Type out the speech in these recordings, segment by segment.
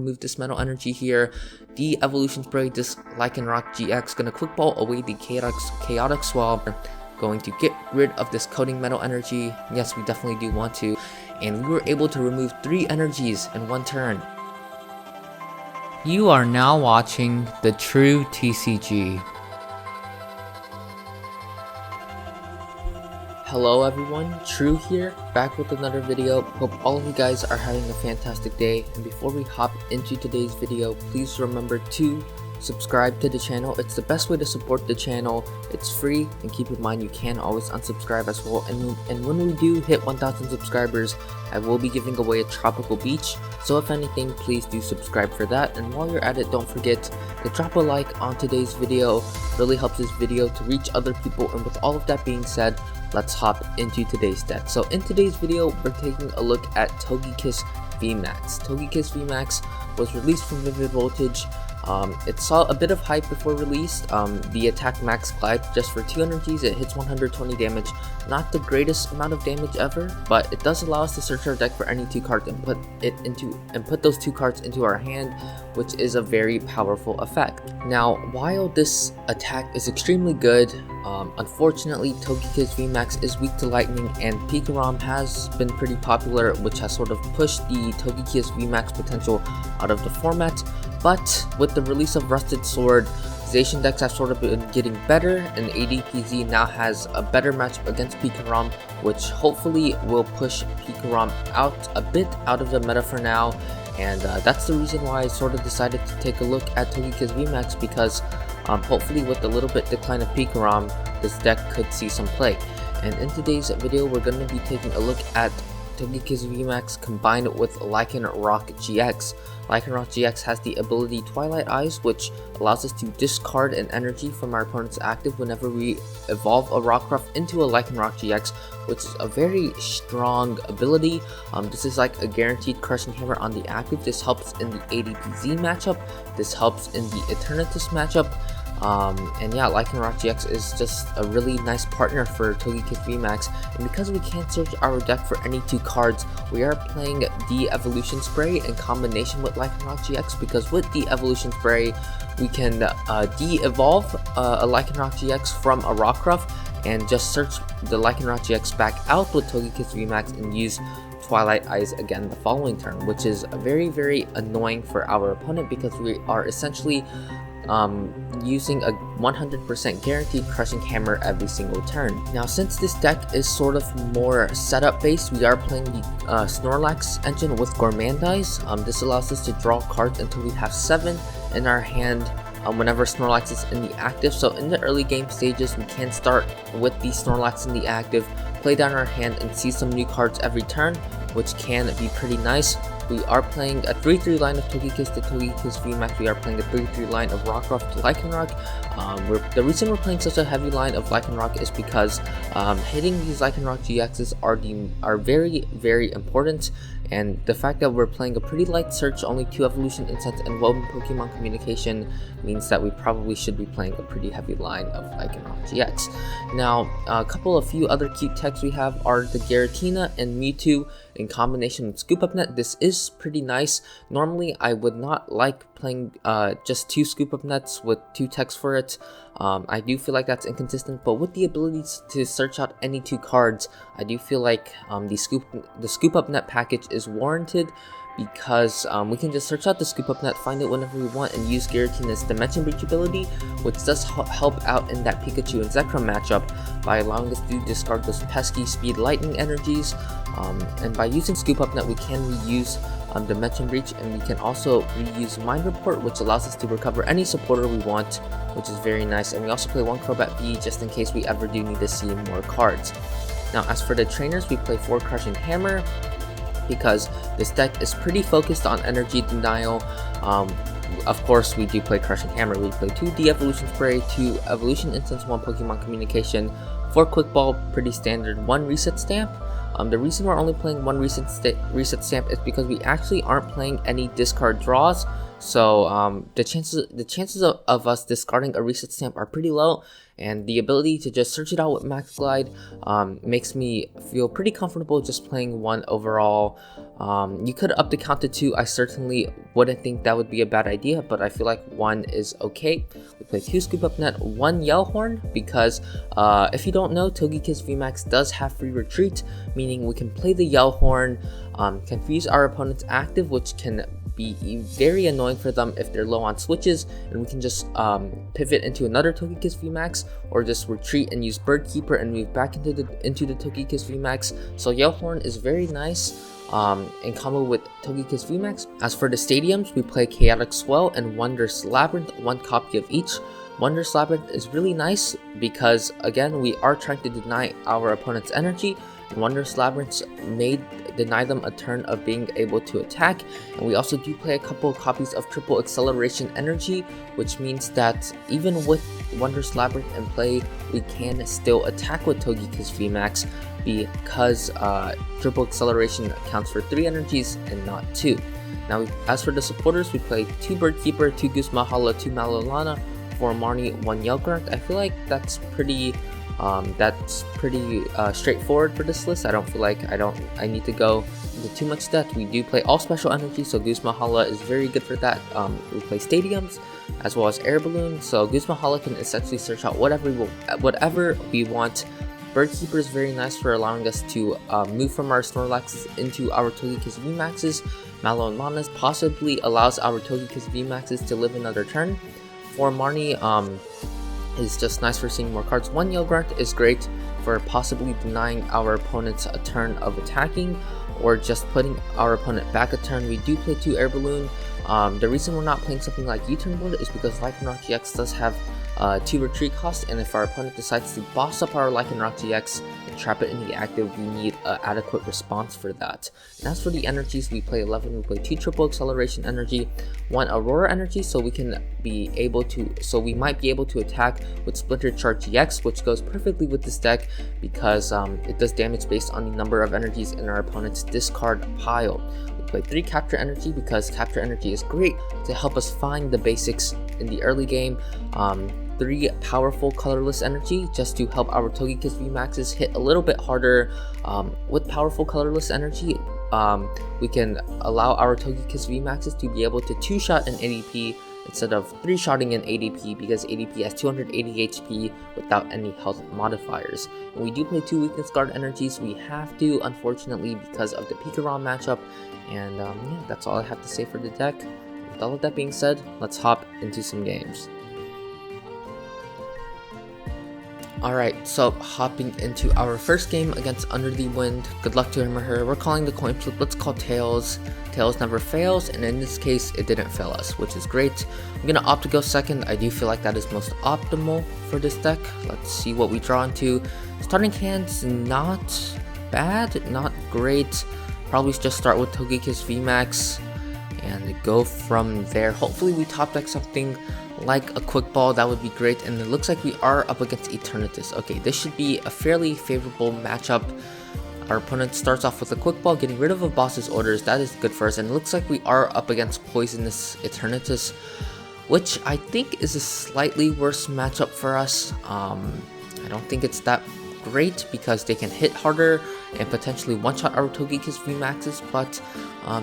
remove this metal energy here. The Evolution Spray, this Lycanroc-GX, gonna quick ball away the Chaotic Swell. Going to get rid of this coating metal energy. Yes, we definitely do want to. And we were able to remove 3 energies in 1 turn. You are now watching the true TCG. Hello everyone, True here, back with another video. Hope all of you guys are having a fantastic day. And before we hop into today's video, please remember to subscribe to the channel. It's the best way to support the channel. It's free, and keep in mind you can always unsubscribe as well. And when we do hit 1,000 subscribers, I will be giving away a tropical beach. So if anything, please do subscribe for that. And while you're at it, don't forget to drop a like on today's video. Really helps this video to reach other people. And with all of that being said, let's hop into today's deck. So in today's video, we're taking a look at Togekiss VMAX. Togekiss VMAX was released from Vivid Voltage. It saw a bit of hype before release. The attack max glide just for 2 energies, it hits 120 damage. Not the greatest amount of damage ever, but it does allow us to search our deck for any 2 cards and put those 2 cards into our hand, which is a very powerful effect. Now, while this attack is extremely good, unfortunately Togekiss VMAX is weak to lightning, and Pikarom has been pretty popular, which has sort of pushed the Togekiss VMAX potential out of the format. But with the release of Rusted Sword, Zacian decks have sort of been getting better, and ADPZ now has a better matchup against Pikarom, which hopefully will push Pikarom out a bit out of the meta for now. And that's the reason why I sort of decided to take a look at Togekiss VMAX, because hopefully with a little bit decline of Pikarom, this deck could see some play. And in today's video, we're going to be taking a look at Togekiss VMAX combined with Lycanroc-GX. Lycanroc-GX has the ability Twilight Eyes, which allows us to discard an energy from our opponent's active whenever we evolve a Rockruff into a Lycanroc-GX, which is a very strong ability. This is like a guaranteed Crushing Hammer on the active. This helps in the ADPZ matchup. This helps in the Eternatus matchup. And yeah, Lycanroc-GX is just a really nice partner for Togekiss VMAX. And because we can't search our deck for any 2 cards, we are playing the Evolution Spray in combination with Lycanroc-GX, because with the Evolution Spray, we can de-evolve a Lycanroc-GX from a Rockruff and just search the Lycanroc-GX back out with Togekiss VMAX and use Twilight Eyes again the following turn, which is very, very annoying for our opponent, because we are essentially using a 100% guaranteed Crushing Hammer every single turn. Now, since this deck is sort of more setup based, we are playing the Snorlax engine with Gourmandize. This allows us to draw cards until we have 7 in our hand whenever Snorlax is in the active. So in the early game stages, we can start with the Snorlax in the active, play down our hand, and see some new cards every turn, which can be pretty nice. We are playing a 3-3 line of Togekiss to Togekiss VMAX. We are playing a 3-3 line of Rockruff to Lycanroc. The reason we're playing such a heavy line of Lycanroc is because hitting these Lycanroc-GXs are very, very important. And the fact that we're playing a pretty light search, only 2 Evolution Incense and Woven Pokemon Communication, means that we probably should be playing a pretty heavy line of Lycanroc-GX. Now, a few other cute techs we have are the Giratina and Mewtwo in combination with Scoop Up Net. This is pretty nice. Normally, I would not like playing just 2 Scoop Up Nets with 2 techs for it. I do feel like that's inconsistent, but with the ability to search out any 2 cards, I do feel like the Scoop Up Net package is warranted, because we can just search out the Scoop Up Net, find it whenever we want, and use Giratina's Dimension Breach ability, which does help out in that Pikachu and Zekrom matchup by allowing us to discard those pesky Speed Lightning energies. And by using Scoop Up Net, we can reuse Dimension Breach, and we can also reuse Mind Report, which allows us to recover any supporter we want, which is very nice. And we also play 1 Crobat V just in case we ever do need to see more cards. Now, as for the trainers, we play 4 Crushing Hammer, because this deck is pretty focused on energy denial. Of course, we do play Crushing Hammer. We play 2 De-Evolution Spray, 2 Evolution Incense, 1 Pokemon Communication, 4 Quick Ball, pretty standard, 1 Reset Stamp. The reason we're only playing 1 Reset Stamp is because we actually aren't playing any discard draws. So the chances of us discarding a reset stamp are pretty low, and the ability to just search it out with Max Glide makes me feel pretty comfortable just playing 1 overall. You could up the count to 2. I certainly wouldn't think that would be a bad idea, but I feel like 1 is okay. We play 2 Scoop Up Net, 1 Yell Horn, because if you don't know, Togekiss VMAX does have free retreat, meaning we can play the Yell Horn, confuse our opponent's active, which can be very annoying for them if they're low on switches, and we can just pivot into another Togekiss VMAX, or just retreat and use Bird Keeper and move back into the Togekiss VMAX. So Yell Horn is very nice in combo with Togekiss VMAX. As for the stadiums, we play Chaotic Swell and Wondrous Labyrinth, 1 copy of each. Wondrous Labyrinth is really nice because, again, we are trying to deny our opponent's energy, and Wondrous Labyrinths may deny them a turn of being able to attack. And we also do play a couple of copies of Triple Acceleration Energy, which means that even with Wondrous Labyrinth in play, we can still attack with Togekiss VMAX because Triple Acceleration accounts for 3 energies and not 2. Now, as for the supporters, we play 2 Bird Keeper, 2 Guzma, 2 Mallow Lana, 4 Marnie, 1 Yell Horn. I feel like that's pretty straightforward for this list. I don't feel like I need to go into too much depth. We do play all special energy, so Guzma is very good for that. We play stadiums as well as air balloon, so Guzma can essentially search out whatever we want. Bird Keeper is very nice for allowing us to move from our Snorlaxes into our Togekiss VMAXs. Mallow Lana possibly allows our Togekiss VMAXs to live another turn. For Marnie, is just nice for seeing more cards. 1 Yell Horn is great for possibly denying our opponents a turn of attacking, or just putting our opponent back a turn. We do play 2 Air Balloon. The reason we're not playing something like U-Turn Board is because Lycanroc-GX does have 2 retreat costs, and if our opponent decides to boss up our Lycanroc-GX and trap it in the active, we need an adequate response for that. And as for the energies, we play 11. We play 2 Triple Acceleration Energy, 1 Aurora Energy, so we might be able to attack with Splinter Charge GX, which goes perfectly with this deck because it does damage based on the number of energies in our opponent's discard pile. We play 3 Capture Energy because Capture Energy is great to help us find the basics in the early game. 3 Powerful Colorless Energy just to help our Togekiss VMAXs hit a little bit harder. With Powerful Colorless Energy, we can allow our Togekiss VMAXs to be able to 2-shot an ADP instead of 3-shotting an ADP, because ADP has 280 HP without any health modifiers. And we do play 2 Weakness Guard Energies. We have to, unfortunately, because of the Pikarom matchup. And yeah, that's all I have to say for the deck. With all of that being said, let's hop into some games. Alright, so hopping into our first game against Under the Wind. Good luck to him or her. We're calling the coin flip. Let's call Tails. Tails never fails, and in this case, it didn't fail us, which is great. I'm gonna opt to go second. I do feel like that is most optimal for this deck. Let's see what we draw into. Starting hand's not bad, not great. Probably just start with Togekiss VMAX and go from there. Hopefully we top deck something like a Quick Ball. That would be great. And it looks like we are up against Eternatus. Okay, this should be a fairly favorable matchup. Our opponent starts off with a Quick Ball, getting rid of a boss's orders. That is good for us. And it looks like we are up against Poisonous Eternatus, which I think is a slightly worse matchup for us. I don't think it's that great because they can hit harder and potentially one-shot our Togekiss VMAXs, but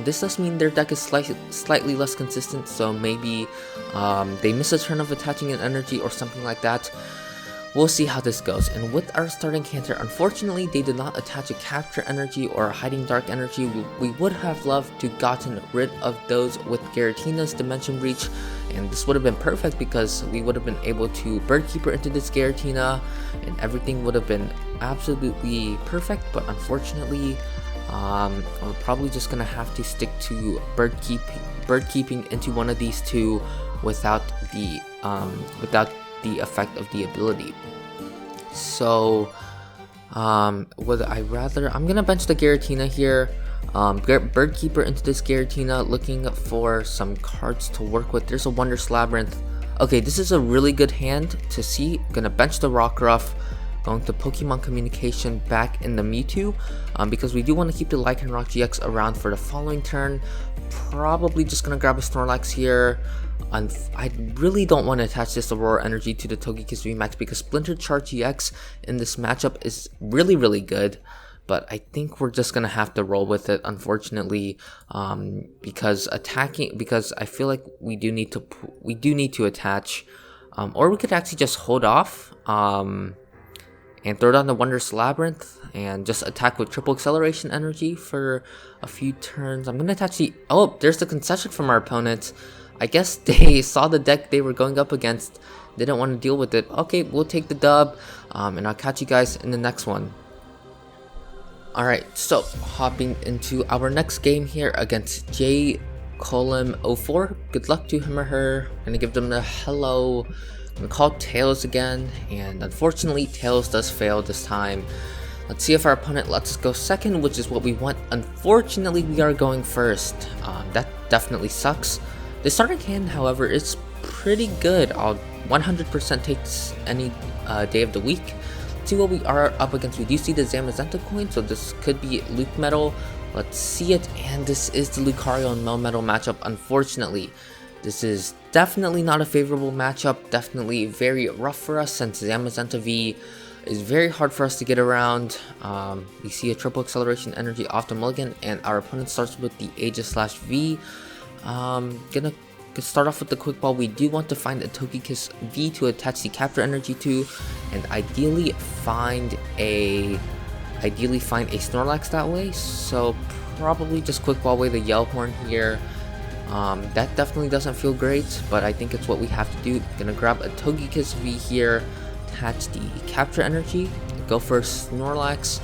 this does mean their deck is slightly less consistent, so maybe they miss a turn of attaching an energy or something like that. We'll see how this goes. And with our starting canter, unfortunately they did not attach a Capture Energy or a Hiding Dark Energy. We would have loved to gotten rid of those with Giratina's Dimension Breach, and this would have been perfect because we would have been able to Bird Keeper into this Giratina and everything would have been absolutely perfect. But unfortunately, we're probably just gonna have to stick to bird keeping into one of these two without the effect of the ability. So would I rather, I'm gonna bench the Giratina here, Bird Keeper into this Giratina, looking for some cards to work with. There's a Wondrous Labyrinth. Okay, this is a really good hand to see. Gonna bench the Rockruff, going to Pokemon Communication back in the Mewtwo, because we do want to keep the Lycanroc-GX around for the following turn. Probably just going to grab a Snorlax here. I really don't want to attach this Aurora Energy to the Togekiss VMAX because Splinter Charge GX in this matchup is really good. But I think we're just gonna have to roll with it, unfortunately, because I feel like we do need to attach, or we could actually just hold off and throw down the Wondrous Labyrinth and just attack with triple acceleration energy for a few turns. I'm gonna attach the there's the concession from our opponent. I guess they saw the deck they were going up against, didn't want to deal with it. Okay, we'll take the dub, and I'll catch you guys in the next one. Alright, so hopping into our next game here against J:04. Good luck to him or her. I'm gonna give them the hello. I'm gonna call Tails again, and unfortunately Tails does fail this time. Let's see if our opponent lets us go second, which is what we want. Unfortunately, we are going first. That definitely sucks. The starting hand, however, is pretty good. I'll 100% take this any day of the week. See what we are up against. We do see the Zamazenta coin, so this could be LucMetalZ. Let's see it, and this is the Lucario and Melmetal matchup. Unfortunately, this is definitely not a favorable matchup, definitely very rough for us since Zamazenta V is very hard for us to get around. We see a triple acceleration energy off the mulligan, and our opponent starts with the Aegis/V. Gonna start off with the quick ball. We do want to find a Togekiss V to attach the capture energy to, and ideally find a Snorlax that way. So probably just quick ball away the Yell Horn here. That definitely doesn't feel great, but I think it's what we have to do. Gonna grab a Togekiss V here, attach the capture energy, go for Snorlax.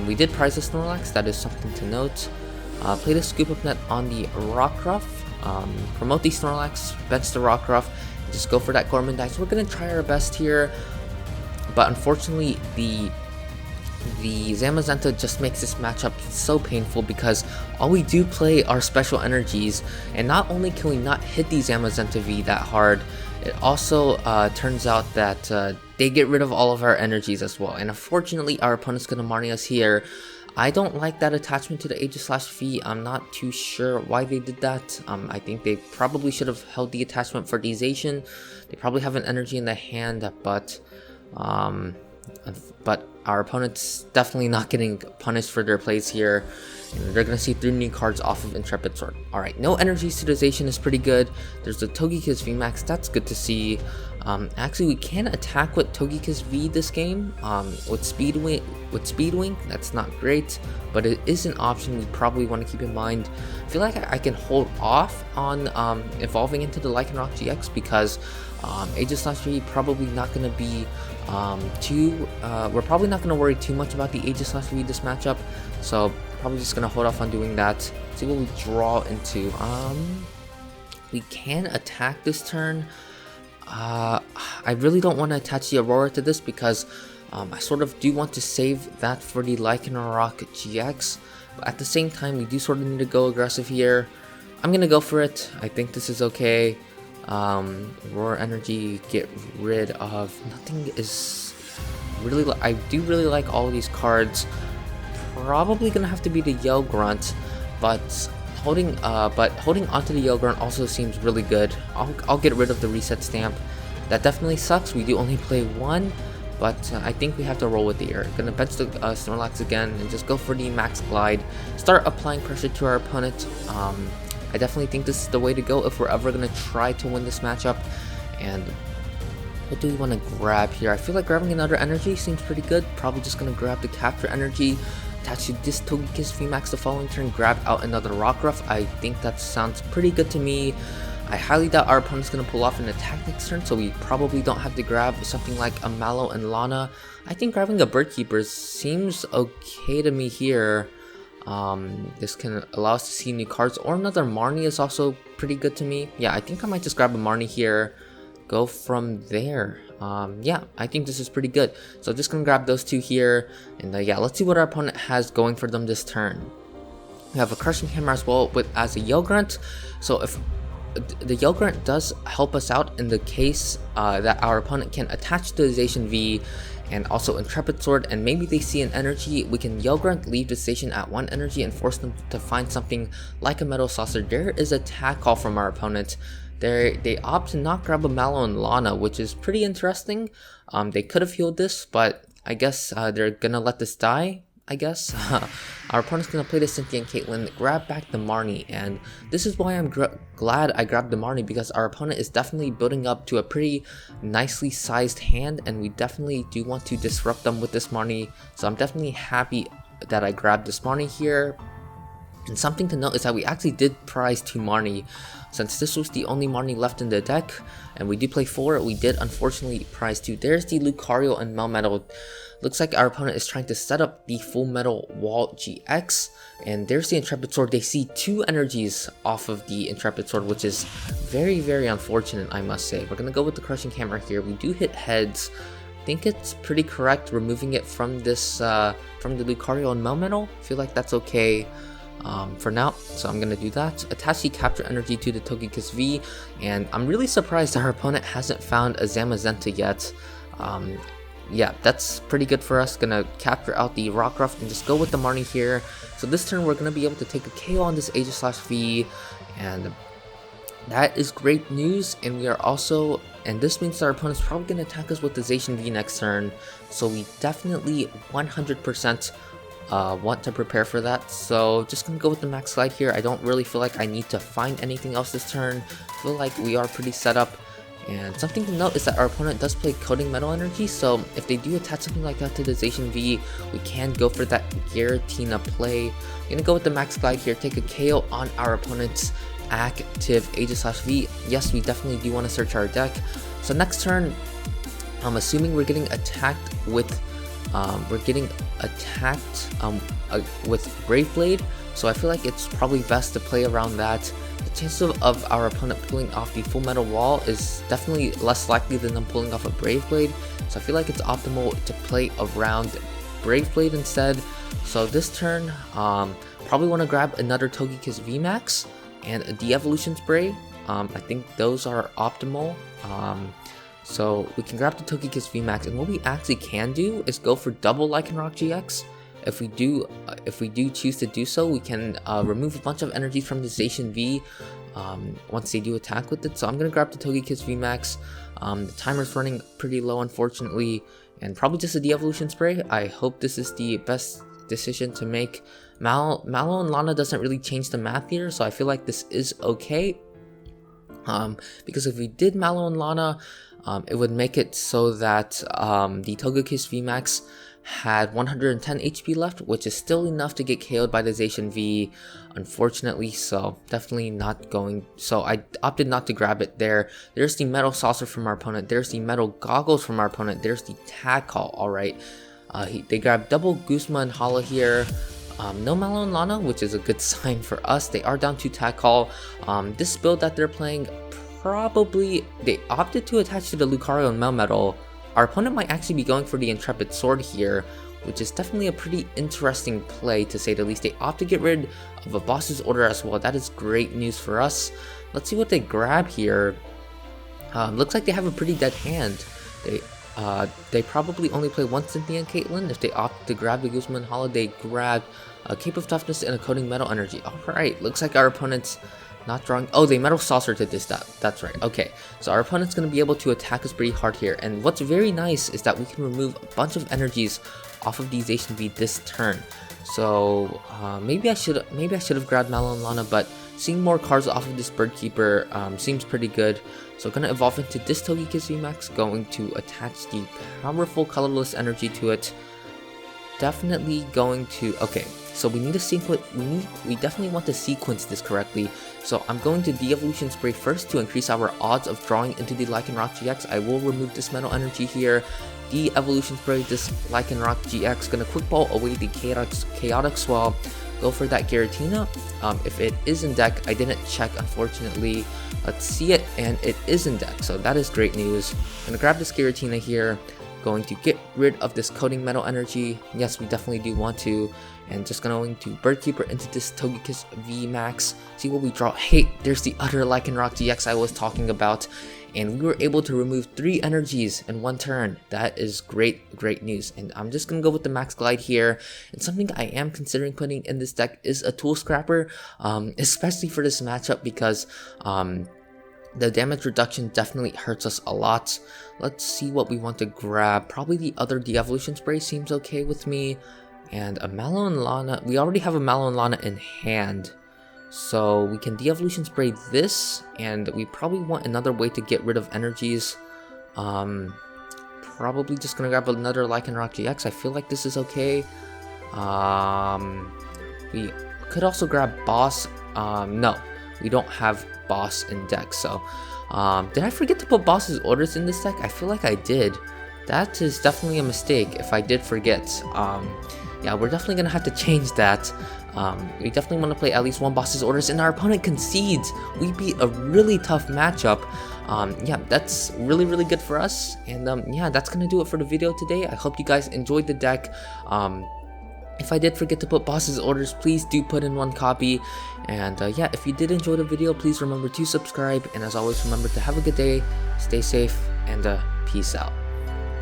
We did prize the Snorlax, that is something to note. Play the Scoop Up Net on the Rockruff. Promote the Snorlax, bench the Rockruff, just go for that Gormandize. We're gonna try our best here, but unfortunately the Zamazenta just makes this matchup so painful because all we do play are special energies, and not only can we not hit the Zamazenta V that hard, it also turns out that they get rid of all of our energies as well, and unfortunately our opponent's gonna Marnie us here. I don't like that attachment to the Aegis/V. I'm not too sure why they did that. I think they probably should have held the attachment for Dezation. They probably have an energy in the hand, but our opponent's definitely not getting punished for their plays here. And they're going to see 3 new cards off of Intrepid Sword. Alright, no energy Dezation is pretty good. There's the Togekiss VMAX, that's good to see. Actually, we can attack with Togekiss V this game with Speed Wing. That's not great, but it is an option we probably want to keep in mind. I feel like I can hold off on evolving into the Lycanroc-GX because Aegis/V probably not going to be we're probably not going to worry too much about the Aegis/V this matchup, so probably just going to hold off on doing that. See what we draw into. We can attack this turn. I really don't want to attach the Aurora to this because I sort of do want to save that for the Lycanroc-GX, but at the same time we do sort of need to go aggressive here. I'm gonna go for it. I think this is okay. Aurora Energy, get rid of, nothing is really, I do really like all of these cards. Probably gonna have to be the Yell Grunt, but holding onto the Yell Grunt also seems really good. I'll get rid of the Reset Stamp. That definitely sucks. We do only play 1, but I think we have to roll with the air. Gonna bench the Snorlax again and just go for the Max Glide. Start applying pressure to our opponent. I definitely think this is the way to go if we're ever gonna try to win this matchup. And what do we want to grab here? I feel like grabbing another energy seems pretty good. Probably just gonna grab the capture energy. Attach to this Togekiss VMAX the following turn, grab out another Rockruff. I think that sounds pretty good to me. I highly doubt our opponent's going to pull off an attack next turn, so we probably don't have to grab something like a Mallow and Lana. I think grabbing a Bird Keeper seems okay to me here. This can allow us to see new cards, or another Marnie is also pretty good to me. Yeah, I think I might just grab a Marnie here, go from there. Yeah, I think this is pretty good. So just gonna grab those two here, and yeah, let's see what our opponent has going for them this turn. We have a Crushing Hammer as well as a Yell Grunt. So if the Yell Grunt does help us out in the case that our opponent can attach to the Zacian V and also Intrepid Sword, and maybe they see an energy. We can Yell Grunt, leave the station at 1 energy and force them to find something like a Metal Saucer. There is a attack call from our opponent. They opt to not grab a Mallow Lana, which is pretty interesting. They could have healed this, but I guess they're gonna let this die. I guess our opponent's gonna play the Cynthia and Caitlyn, grab back the Marnie, and this is why I'm glad I grabbed the Marnie, because our opponent is definitely building up to a pretty nicely sized hand, and we definitely do want to disrupt them with this Marnie. So I'm definitely happy that I grabbed this Marnie here. And something to note is that we actually did prize 2 Marnie, since this was the only Marnie left in the deck, and we do play 4. We did unfortunately prize 2. There's the Lucario and Melmetal. Looks like our opponent is trying to set up the Full Metal Wall GX, and there's the Intrepid Sword. They see 2 energies off of the Intrepid Sword, which is very, very unfortunate, I must say. We're gonna go with the Crushing Hammer here. We do hit heads. I think it's pretty correct removing it from this from the Lucario and Melmetal. I feel like that's okay for now, so I'm gonna do that. Attach the Capture Energy to the Togekiss V, and I'm really surprised our opponent hasn't found a Zamazenta yet. Yeah, that's pretty good for us. Gonna capture out the Rockruff and just go with the Marnie here. So this turn we're gonna be able to take a KO on this Aegis/V, and that is great news. And we are also, and this means our opponent's probably gonna attack us with the Zacian V next turn. So we definitely 100% want to prepare for that. So just gonna go with the max slide here. I don't really feel like I need to find anything else this turn. I feel like we are pretty set up. And something to note is that our opponent does play Coding Metal Energy, so if they do attach something like that to the Zacian V, we can go for that Giratina play. I'm gonna go with the max glide here, take a KO on our opponent's active Aegis/V. Yes, we definitely do want to search our deck. So next turn, I'm assuming we're getting attacked with Brave Blade, so I feel like it's probably best to play around that. The chance of our opponent pulling off the Full Metal Wall is definitely less likely than them pulling off a Brave Blade, so I feel like it's optimal to play around Brave Blade instead. So this turn, probably want to grab another Togekiss VMAX and a Devolution Spray. I think those are optimal. So we can grab the Togekiss VMAX, and what we actually can do is go for double Lycanroc-GX. If we do choose to do so, we can remove a bunch of energy from the Zacian V once they do attack with it. So I'm gonna grab the Togekiss VMAX. The timer's running pretty low, unfortunately, and probably just a Devolution Spray. I hope this is the best decision to make. Mallow and Lana doesn't really change the math here, so I feel like this is okay. Because if we did Mallow and Lana, it would make it so that the Togekiss VMAX had 110 HP left, which is still enough to get KO'd by the Zacian V, unfortunately, so definitely not going. So I opted not to grab it there. There's the Metal Saucer from our opponent, there's the Metal Goggles from our opponent, there's the Tag Call. Alright, they grabbed double Guzma and Hala here. No Mallow and Lana, which is a good sign for us. They are down to Tag Call. This build that they're playing, probably they opted to attach to the Lucario and Melmetal. Our opponent might actually be going for the Intrepid Sword here, which is definitely a pretty interesting play to say the least. They opt to get rid of a Boss's Order as well. That is great news for us. Let's see what they grab here. Looks like they have a pretty dead hand. They probably only play one Cynthia and Caitlyn. If they opt to grab the Guzman and Hala, they grab a Cape of Toughness and a Coding Metal Energy. Alright, looks like our opponent's not drawing. Oh, they Metal Saucer to this. That's right. Okay, so our opponent's going to be able to attack us pretty hard here. And what's very nice is that we can remove a bunch of energies off of the Zacian V this turn. So maybe I should have grabbed Mallow and Lana, but seeing more cards off of this Bird Keeper seems pretty good. So going to evolve into this Togekiss VMAX, going to attach the powerful colorless energy to it. Definitely going to, okay, so we need a sequence. We definitely want to sequence this correctly. So I'm going to Devolution Spray first to increase our odds of drawing into the Lycanroc-GX. I will remove this metal energy here. Evolution Spray this Lycanroc-GX. Gonna quick ball away the Chaotic Swell. Go for that Giratina. If it is in deck, I didn't check unfortunately. Let's see it, and it is in deck, so that is great news. I'm gonna grab this Giratina here. going to get rid of this Coating Metal energy. Yes, we definitely do want to. And just going to Bird Keeper into this Togekiss VMAX. See what we draw. Hey, there's the other Lycanroc-GX I was talking about. And we were able to remove 3 energies in 1 turn. That is great news. And I'm just going to go with the Max Glide here. And something I am considering putting in this deck is a Tool Scrapper. Especially for this matchup because the damage reduction definitely hurts us a lot. Let's see what we want to grab. Probably the other Devolution Spray seems okay with me. And a Mallow Lana. We already have a Mallow Lana in hand. So we can Devolution Spray this. And we probably want another way to get rid of energies. Probably just gonna grab another Lycanroc-GX. I feel like this is okay. We could also grab Boss. No, we don't have Boss in deck. So did I forget to put Boss's orders in this deck? I feel like I did. That is definitely a mistake if I did forget. Yeah, we're definitely gonna have to change that. We definitely want to play at least 1 Boss's orders, and our opponent concedes. We beat a really tough matchup. Yeah, that's really good for us. And yeah, that's gonna do it for the video today. I hope you guys enjoyed the deck. If I did forget to put Boss's orders, please do put in 1 copy. And yeah, if you did enjoy the video, please remember to subscribe. And as always, remember to have a good day, stay safe, and peace out.